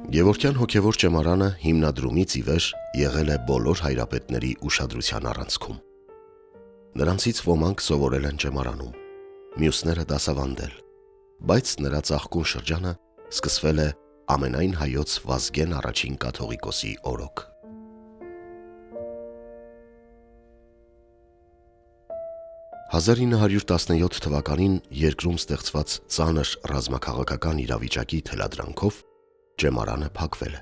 Գևորգյան հոգևոր ճեմարանը հիմնադրումից ի վեր եղել է բոլոր հայրապետների ուշադրության առանցքում։ Նրանցից ոմանք սովորել են ճեմարանում, մյուսները դասավանդել, բայց նրա ծաղկուն շրջանը սկսվել է ամենայն հայոց Վազգեն առաջին կաթողիկոսի օրոք։ «1917 թվականին երկրում ստեղծված ծանր ռազմաքաղաքական իրավիճակի թելադրանքով ճեմարանը փակվել է։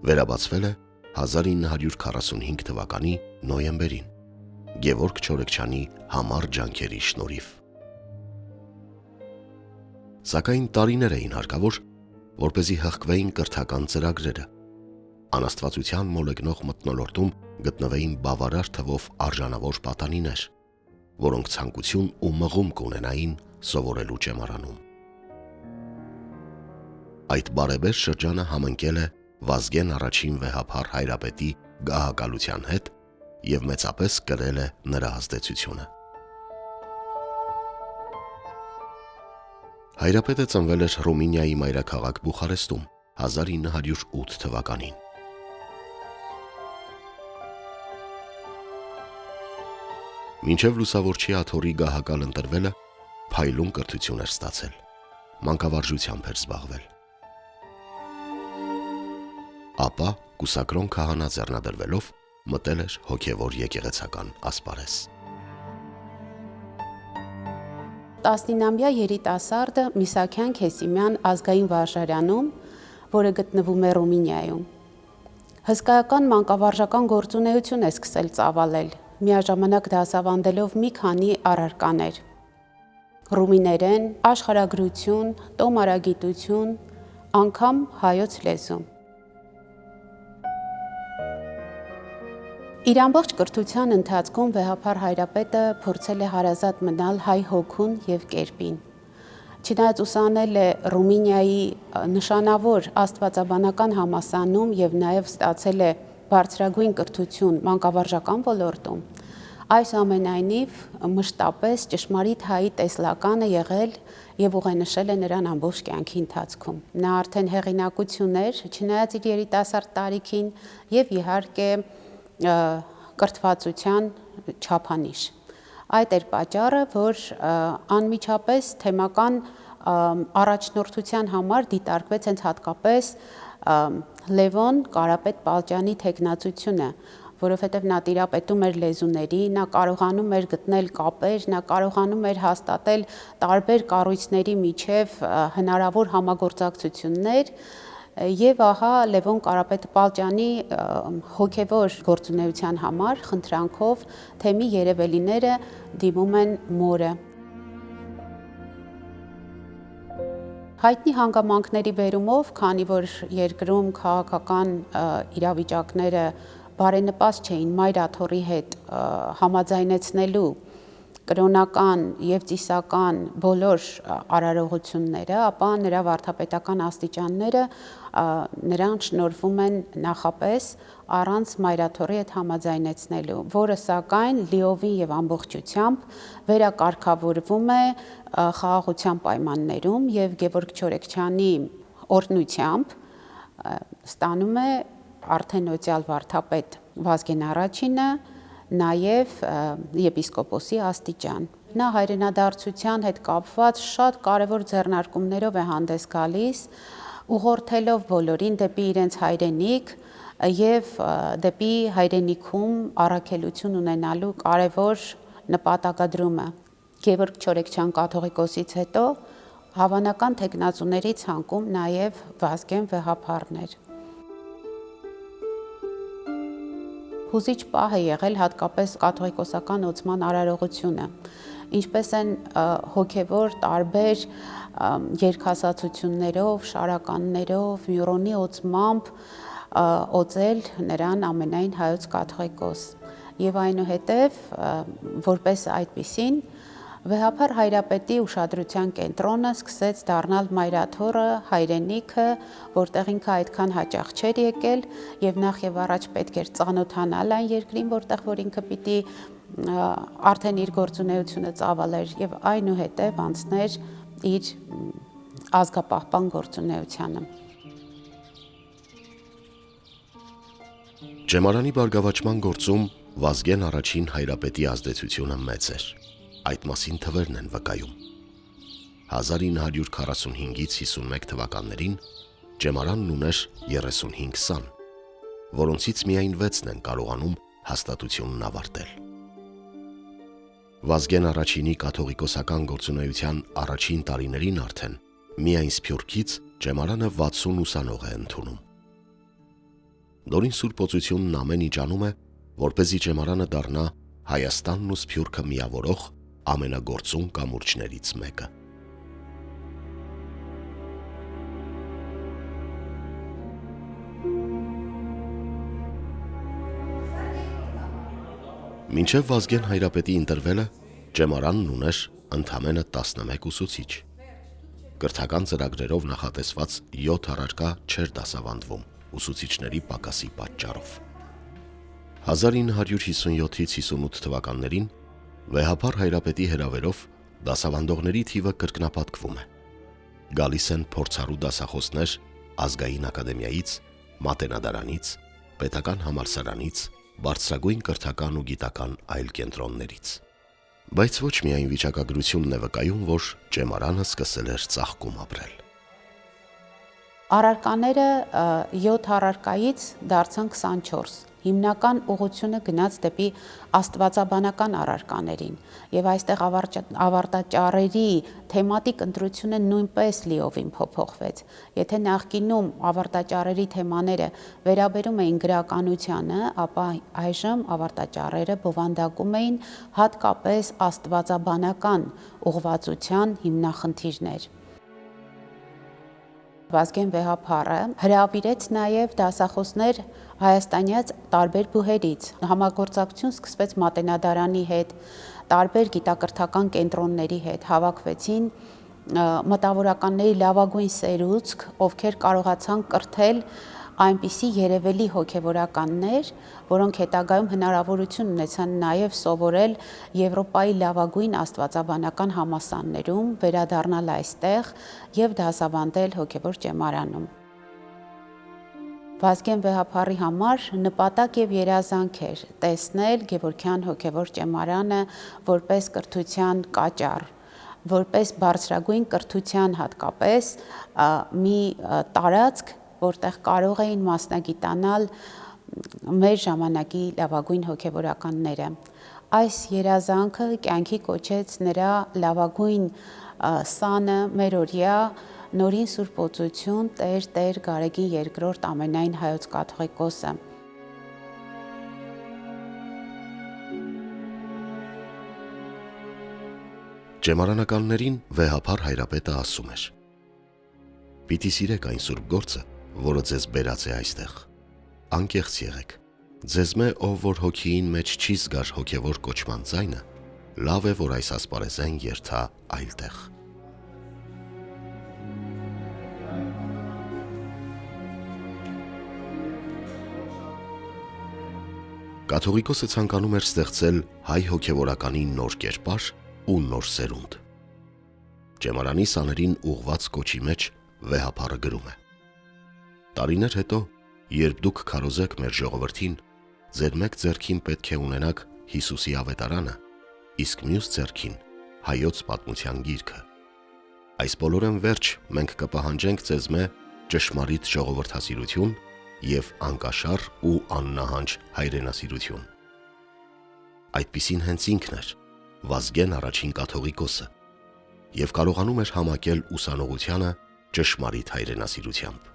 Վերաբացվել է 1945 թվականի նոյեմբերին, Գևորգ Չորեքչյանի համառ ջանքերի շնորհիվ։ Սակայն տարիներ էին հարկավոր, որպեսզի հղկվեին կրթական ծրագրերը, անաստվածության մոլեգնող մթնոլորտում գտնվեին բավարար թվով արժանավոր պատանիներ, որոնք ցանկություն ու մղում կունենային սովորելու ճեմարանում։ Այդ բարեբեր շրջանը համընկել է Վազգեն առաջին վեհափառ հայրապետի գահակալության հետ և մեծապես կրել է նրա ազդեցությունը։ Հայրապետը ծնվել էր Ռումինիայի մայրաքաղաք Բուխարեստում 1908 թվականին։ Մինչև լուսավորչի աթոռի գահակալ ընտրվելը փայլուն կրթություն էր ստացել, մանկավարժությամբ էր զբաղվել։ Ապա կուսակրոն քահանա ձեռնադրվելով մտել էր հոգևոր եկեղեցական ասպարեզ։ 19-ամյա երիտասարդը Միսաքյան Քեսիմյան ազգային վարժարանում, որը գտնվում է Ռումինիայում, հսկայական մանկավարժական գործունեություն է սկսել ծավալել, միաժամանակ դասավանդելով մի քանի առարկաներ՝ ռումիներեն, աշխարհագրություն, տոմարագիտություն, անգամ հայոց լեզու։ Իր ամբողջ կրթության ընթացքում վեհափառ հայրապետը փորձել է հարազատ մնալ հայ հոգուն և կերպին։ Չնայած ուսանել է Ռումինիայի նշանավոր աստվածաբանական համալսարանում և նաև ստացել է բարձրագույն կրթություն մանկավարժական ոլորտում, այսուամենայնիվ մշտապես ճշմարիտ հայի տեսլական է եղել և ուղենշել է նրան ամբողջ կյանքի ընթացքում։ Նա արդեն հեղինակություն էր, չնայած իր երիտասարդ տարիքին, և իհարկե կրթվածության չափանիշ։ Այդ էր պատճառը, որ անմիջապես թեմական առաջնորդության համար դիտարկվեց հենց հատկապես Լևոն Կարապետ-Պալճյանի թեկնածությունը, որովհետև նա տիրապետում էր լեզուների, նա կարողանում էր գտնել կապեր, նա կարողանում էր հաստատել տարբեր կառույցների միջև հնարավոր համագործակցություններ, և ահա Լևոն Կարապետ-Պալճյանի հոգևոր գործունեության համար խնդրանքով թեմի երևելիները դիմում են մորը։ Հայտնի հանգամանքների բերումով, քանի որ երկրում քաղաքական իրավիճակները բարենպաստ չէին մայր աթոռի հետ համաձայնեցնելու կրոնական և ծիսական բոլոր արարողությունները, ապա նրա վարդապետական աստիճանները նրան շնորհվում են նախապես առանց մայր աթոռի հետ համաձայնեցնելու, որը սակայն լիովին և ամբողջությամբ վերակարգավորվում է խաղաղության պայմաններում և Գևորգ Չորեքչյանի օրհնությամբ ստանում է արդեն օծյալ վարդապետ Վազգեն առաջինը նաև եպիսկոպոսի աստիճան։ Նա հայրենադարձության հետ կապված շատ կարևոր ձեռնարկումներով է հանդես գալիս, ուղղորդելով բոլորին դեպի իրենց հայրենիք և դեպի հայրենիքում առաքելություն ունենալու կարևոր նպատակադրումը։ Գևորգ Չորեքչյան կաթողիկոսից հետո հավանական թեկնածուների ցանկում նաև Վազգեն վեհափառն էր։ Հուզիչ պահ է եղել հատկապես կաթողիկոսական օծման արարողությունը, ինչպես են հոգևոր տարբեր երգասացություններով, շարականներով, մյուրոնի օծմամբ օծել նրան ամենայն հայոց կաթողիկոս։ Եվ այնուհետև, որպես այդպիսին, վեհափառ հայրապետի ուշադրության կենտրոնը սկսեց դառնալ մայր աթոռը, հայրենիքը, որտեղ ինքը այդքան հաճախ չէր եկել և նախ և առաջ պետք էր ծանոթանալ այն երկրին, որտեղ որ ինքը պիտի արդեն իր գործունեությունը ծավալեր և այնուհետև անցներ իր ազգապահպան գործունեությանը։ Ջեմարանի բարգավաճման գործում Վազգեն առաջին հայրապետի ազդեցությունը մեծ էր։ Այդ մասին թվերն են վկայում։ 1945-ից 51 թվականներին Ջեմարանն ուներ 35 սան, որոնցից միայն 6-ն են կարողանում հաստատությունն ավարտել։ Վազգեն առաջինի կաթողիկոսական գործունեության առաջին տարիներին արդեն միայն Սփյուռքից Ջեմարանը 60 ուսանող է ընդունում։ Նորին Սուրբ Օծությունն ամեն ինչ անում է, որպեսզի Ջեմարանը դառնա Հայաստանն ու Սփյուռքը միավորող ամենագործուն կամուրջներից մեկը։ Մինչև Վազգեն հայրապետի ընտրվելը Ջեմարանն ուներ ընդամենը 11 ուսուցիչ։ Կրթական ծրագրերով նախատեսված 7 առարկա չէր դասավանդվում ուսուցիչների պակասի պատճառով։ 1957-ից 58 թվականներին վեհափառ հայրապետի հրավերով դասավանդողների թիվը կրկնապատկվում է։ Գալիս են փորձառու դասախոսներ Ազգային ակադեմիայից, Մատենադարանից, Պետական համալսարանից, բարձրագույն կրթական ու գիտական այլ կենտրոններից։ Բայց ոչ միայն վիճակագրությունն է վկայում, որ Ջեմարանը սկսել էր ծաղկում ապրել։ Առարկաները 7 առարկայից դարձան 24, հիմնական ուղղությունը գնաց դեպի աստվածաբանական առարկաներին, եւ այստեղ ավարտաճառերի թեմատիկ ընտրությունը նույնպես լիովին փոփոխվեց։ Եթե նախկինում ավարտաճառերի թեմաները վերաբերում էին գրականությանը, ապա այժմ ավարտաճառերը բովանդակում էին հատկապես աստվածաբանական ուղղվածության հիմնախնդիրներ։ Վազգեն վեհափառը հրավիրեց նաև դասախոսներ հայաստանյաց տարբեր բուհերից։ Համագործակցություն սկսվեց Մատենադարանի հետ, տարբեր գիտակրթական կենտրոնների հետ, հավաքվեցին մտավորականների լավագույն սերուցք, ովքեր կարողացան կրթել այնպիսի երևելի հոգևորականներ, որոնք հետագայում հնարավորություն ունեցան նաև սովորել Եվրոպայի լավագույն աստվածաբանական համալսարաններում, վերադառնալ այստեղ եւ դասավանդել հոգևոր Ջեմարանում։ Վազգեն վեհափառի համար նպատակ եւ երազանք էր տեսնել Գևորգյան հոգևոր Ջեմարանը որպես կրթության կաճառ, որպես բարձրագույն կրթության հատկապես մի տարածք, որտեղ կարող էին մասնագիտանալ մեր ժամանակի լավագույն հոգևորականները։ Այս երազանքը կյանքի կոչեց նրա լավագույն սանը մերօրյա Նորին Սուրբ Օծություն Տեր Գարեգին II ամենայն հայոց կաթողիկոսը։ Ջեմարանականներին վեհափառ հայրապետը ասում էր. «Պիտի սիրեք այն սուրբ գործը, որը ձեզ բերած է այստեղ։ Անկեղծ եղեք, ձեզմե ով որ հոգիին մեջ չի զգար հոգևոր կոչման ձայնը, լավ է, որ այս ասպարեզեն երթա այլտեղ»։ Կաթողիկոսը ցանկանում էր ստեղծել հայ հոգևորականի նոր կերպար ու նոր սերունդ։ Ջեմարանի սաներին ուղված կոչի մեջ վեհափառը գրում է. «Տարիներ հետո, երբ դուք քարոզեք մեր ժողովրդին, ձեր մեկ ձեռքին պետք է ունենաք Հիսուսի ավետարանը, իսկ մյուս ձեռքին հայոց պատմության գիրքը։ Այս բոլորեն վերջ մենք կպահանջենք ձեզմե ճշմարիտ ժողովրդասիրություն և անկաշառ ու աննահանջ հայրենասիրություն»։ Այդպիսին հենց ինքն էր Վազգեն առաջին կաթողիկոսը և կարողանում էր համակել ուսանողությանը ճշմարիտ հայրենասիրությամբ։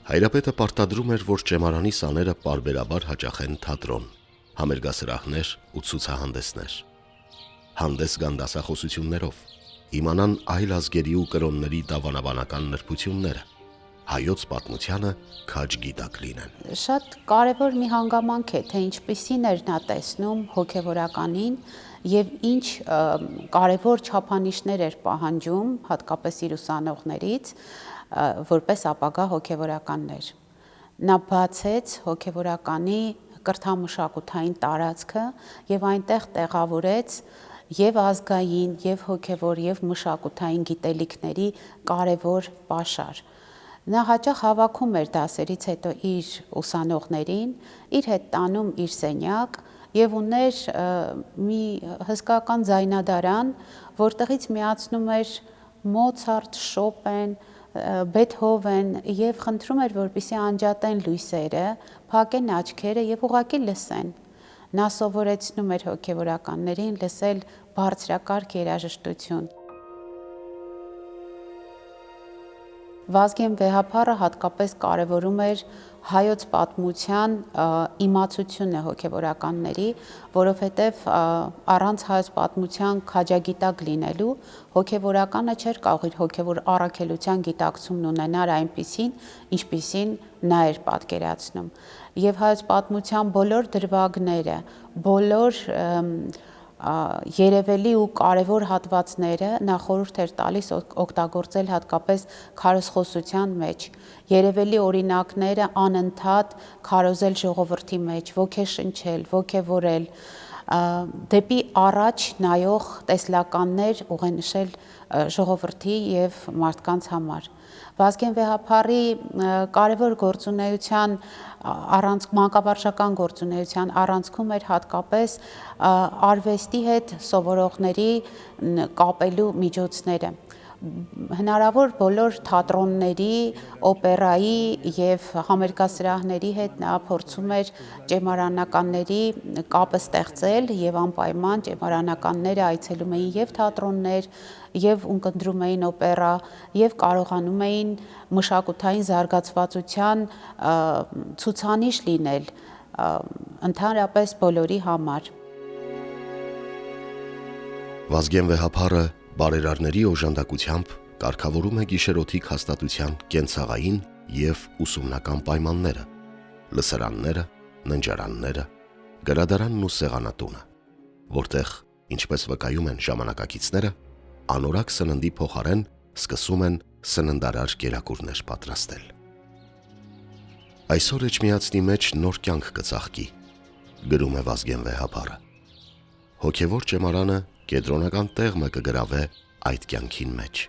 Հայրապետը պարտադրում էր, որ Ջեմարանի սաները պարբերաբար հաճախեն թատրոն, համերգասրահներ ու ցուցահանդեսներ։ Հանդես գան դասախոսություններով, իմանան այլ ազգերի ու կրոնների դավանաբանական նրբությունները, հայոց պատմությանը քաջ գիտակ լինեն։ Շատ կարևոր մի հանգամանք է, թե ինչպիսին էր նա տեսնում հոգևորականին եւ ինչ կարևոր չափանիշներ էր պահանջում, հատկապես իր ուսանողներից, որպես ապագա հոգևորականներ։ Նա բացեց հոգևորականի կրթամշակութային տարածքը եւ այնտեղ տեղավորեց եւ ազգային, եւ հոգևոր, եւ մշակութային գիտելիքների կարևոր պաշար։ Նա հաճախ հավաքում էր դասերից հետո իր ուսանողներին, իր հետ տանում իր սենյակ եւ ուներ մի հսկական ձայնադարան, որտեղից միացնում էր Մոցարտ, Շոպեն, Բեթհովեն եւ խնդրում էր, որպեսզի անջատեն լույսերը, փակեն աչքերը եւ ուղղակի լսեն։ Նա սովորեցնում էր հոգեվորականներին լսել բարձրակարգ երաժշտություն։ Վազգեն Վեհափառը հատկապես կարևորում էր հայոց պատմության իմացությունը հոգեվորականների, որովհետև առանց հայոց պատմության քաջագիտակ լինելու հոգեվորականը չէր կարող իր հոգեվոր առաքելության գիտակցումն ունենալ այնպիսին, ինչպիսին նա էր պատկերացնում։ Եվ հայոց պատմության բոլոր դրվագները, բոլոր երևելի ու կարևոր հատվածները նա խորհուրդ էր տալիս օգտագործել հատկապես քարոզխոսության մեջ, երևելի օրինակները անընդհատ քարոզել ժողովրդի մեջ, ոգեշնչել, ոգևորել, դեպի առաջ նայող տեսլականներ ուղենշել ժողովրդի եւ մարդկանց համար։ Վազգեն Վեհափառի կարևոր գործունեության մանկավարժական գործունեության առանցքում էր հատկապես արվեստի հետ սովորողների կապելու միջոցները։ Հնարավոր բոլոր թատրոնների, օպերայի եւ համերգասրահների հետ նա փորձում էր ճեմարանականների կապը ստեղծել եւ անպայման ճեմարանականները այցելում էին եւ թատրոններ, եւ ունկնդրում էին օպերա, եւ կարողանում էին մշակութային զարգացվածության ցուցանիշ լինել ընդհանրապես բոլորի համար։ Վազգեն Վեհափառը բարերարների օժանդակությամբ կարգավորում է գիշերօթիկ հաստատության կենցաղային եւ ուսումնական պայմանները, լսարանները, ննջարանները, գրադարանն ու սեղանատունը, որտեղ, ինչպես վկայում են ժամանակակիցները, անորակ սննդի փոխարեն սկսում են սննդարար կերակուրներ պատրաստել։ Այսօր Էջմիածնի մեջ նոր կյանք կծաղկի, գրում է Վազգեն Վեհափառը։ Հոգևոր ճեմարանը կենտրոնական տեղ մը կգրավե այդ կյանքին մեջ։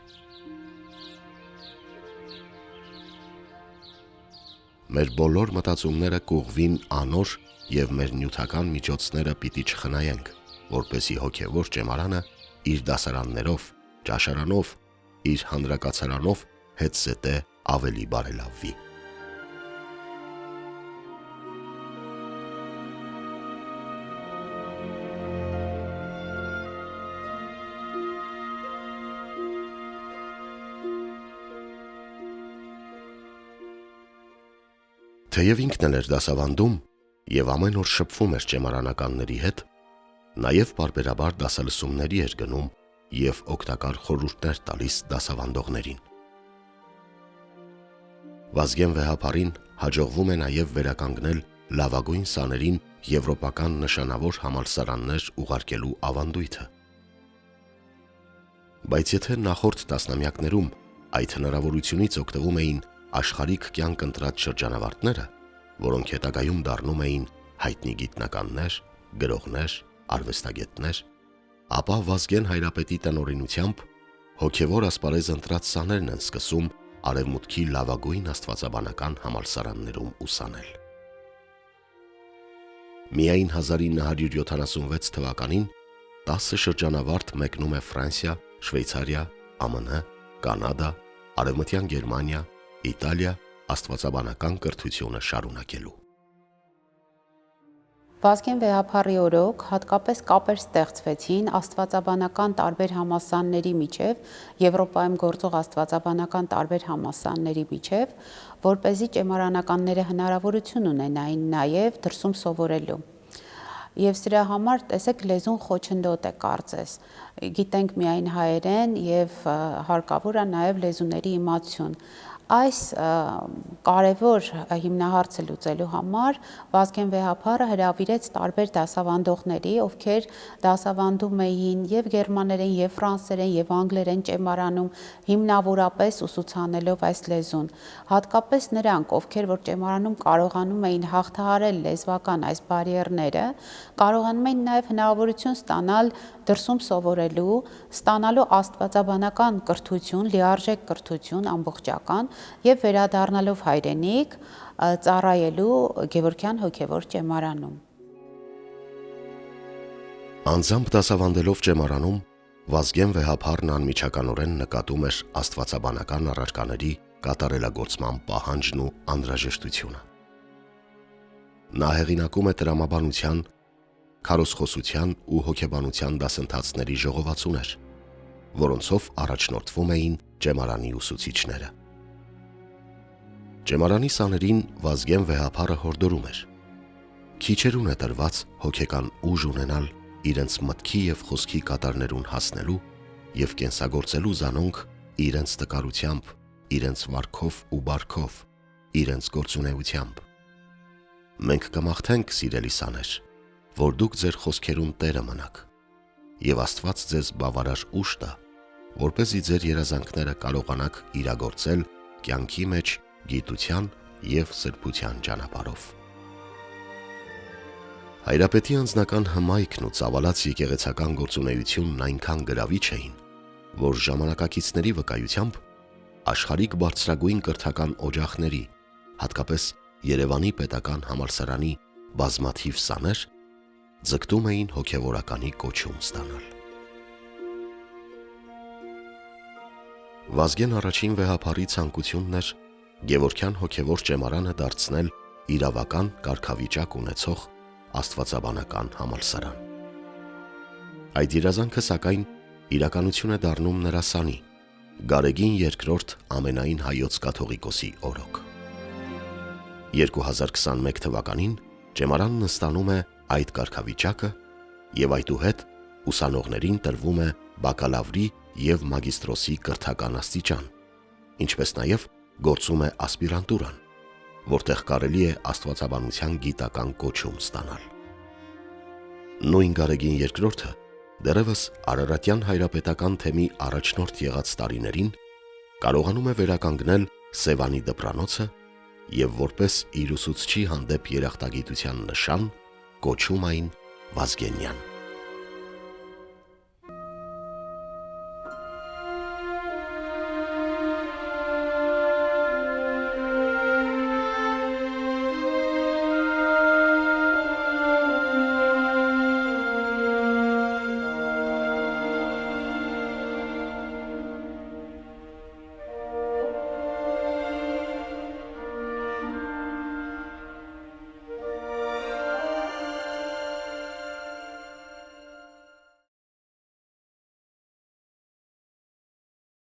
Մեր բոլոր մտածումները կուղվին անոր եւ մեր նյութական միջոցները պիտի չխնայենք, որպեսի հոգևոր ճեմարանը իր դասարաններով, ճաշարանով, իր հանրակացարանով հետզետե ավելի բարելավվի։ Թեև ինքն էլ էր դասավանդում եւ ամեն օր շփվում էր ճեմարանականների հետ, նաեւ բարբերաբար դասալսումների էր գնում եւ օգտակար խորհուրդներ տալիս դասավանդողներին։ Վազգեն Վեհափառին հաջողվում է նաեւ վերականգնել լավագույն սաներին եվրոպական նշանավոր համալսարաններ ուղարկելու ավանդույթը։ Բայց եթե նախորդ տասնամյակներում այդ հնարավորությունից օգտվում էին աշխարհիկ կյանք ընտրած շրջանավարտները, որոնք հետագայում դառնում էին հայտնի գիտնականներ, գրողներ, արվեստագետներ, ապա Վազգեն Հայրապետի տնօրինությամբ հոգևոր ասպարեզ ընտրած սաներն են սկսում արևմուտքի լավագույն աստվածաբանական համալսարաններում ուսանել։ Միայն 1976 թվականին 10 շրջանավարտ մեկնում է Ֆրանսիա, Շվեյցարիա, ԱՄՆ, Կանադա, Արևմտյան Գերմանիա, Իտալիա աստվածաբանական կրթությունը շարունակելու։ Վազգեն Վեհափառի օրոք հատկապես կապեր ստեղծվեցին աստվածաբանական տարբեր համալսարանների միջև, Եվրոպայում գործող աստվածաբանական տարբեր համալսարանների միջև, որպեսզի ճեմարանականները հնարավորություն ունենային նաև դրսում սովորելու։ Եվ սրա համար, տեսեք, լեզուն խոչընդոտ է կարծես, գիտենք միայն հայերեն եւ հարկավոր է նաև լեզուների իմացություն։ Այս կարևոր հիմնահարցը լուծելու համար Վազգեն Վեհափառը հրավիրեց տարբեր դասավանդողների, ովքեր դասավանդում էին եւ գերմաներեն, եւ ֆրանսերեն, եւ անգլերեն ճեմարանում, հիմնավորապես ուսուցանելով այս լեզուն։ Հատկապես նրանք, ովքեր որ ճեմարանում կարողանում էին հաղթահարել լեզվական այս բարիերները, կարողանում էին նաև հնարավորություն ստանալ դրսում սովորելու, ստանալու աստվածաբանական կրթություն, լիարժեք կրթություն ամբողջական եւ վերադառնալով հայրենիք ծառայելու Գևորգյան հոգևոր ճեմարանում։ Անձամբ դասավանդելով ճեմարանում Վազգեն Վեհափարն անմիջականորեն նկատում էր աստվածաբանական առարկաների կատարելագործման պահանջն ու անհրաժեշտությունը։ Նա հեղինակում է տրամաբանության, քարոզխոսության ու հոգեբանության դասընթացների ժողովածուներ, որոնցով առաջնորդվում էին ճեմարանի ուսուցիչները։ Ճեմարանի սաներին Վազգեն Վեհափարը հորդորում էր. քիչերուն է տրված հոգեկան ուժ ունենալ իրենց մտքի եւ խոսքի կատարներուն հասնելու եւ կենսագործելու զանոնք իրենց տկարությամբ, իրենց վարքով ու բարքով, իրենց գործունեությամբ։ Մենք կմաղթենք, սիրելի սաներ, որ դուք ձեր խոսքերուն տերը մնաք եւ Աստված ձեզ բավարար ուժ տա, որպեսզի ձեր երազանքները կարողանաք իրագործել կյանքի մեջ գիտության եւ սրբության ճանապարհով։ Հայրապետի անձնական հմայքն ու ծավալած եկեղեցական գործունեությունն այնքան գրավիչ էին, որ ժամանակակիցների վկայությամբ աշխարհիկ բարձրագույն կրթական օջախների, հատկապես Երևանի պետական համալսարանի բազմաթիվ սաներ ձգտում էին հոգևորականի կոչում ստանալ։ Վազգեն առաջին Վեհափարի ցանկությունն էր Գևորգյան հոգևոր ճեմարանը դարձնել իրավական կարգավիճակ ունեցող աստվածաբանական համալսարան։ Այդ երազանքը սակայն իրականություն է դառնում նրա սանի Գարեգին II ամենայն հայոց կաթողիկոսի օրոք։ 2021 թվականին ճեմարանն ստանում է այդ կարգավիճակը եւ այդուհետ ուսանողներին տրվում է բակալավրի եւ մագիստրոսի կրթական աստիճան, ինչպես նաեւ գործում է ասպիրանտուրան, որտեղ կարելի է աստվածաբանության գիտական կոչում ստանալ։ Նույն Գարեգին II դեռևս Արարատյան հայրապետական թեմի առաջնորդ եղած տարիներին կարողանում է վերականգնել Սևանի դպրանոցը եւ որպես իր ուսուցչի հանդեպ երախտագիտության նշան կոչում այն Վազգենյան։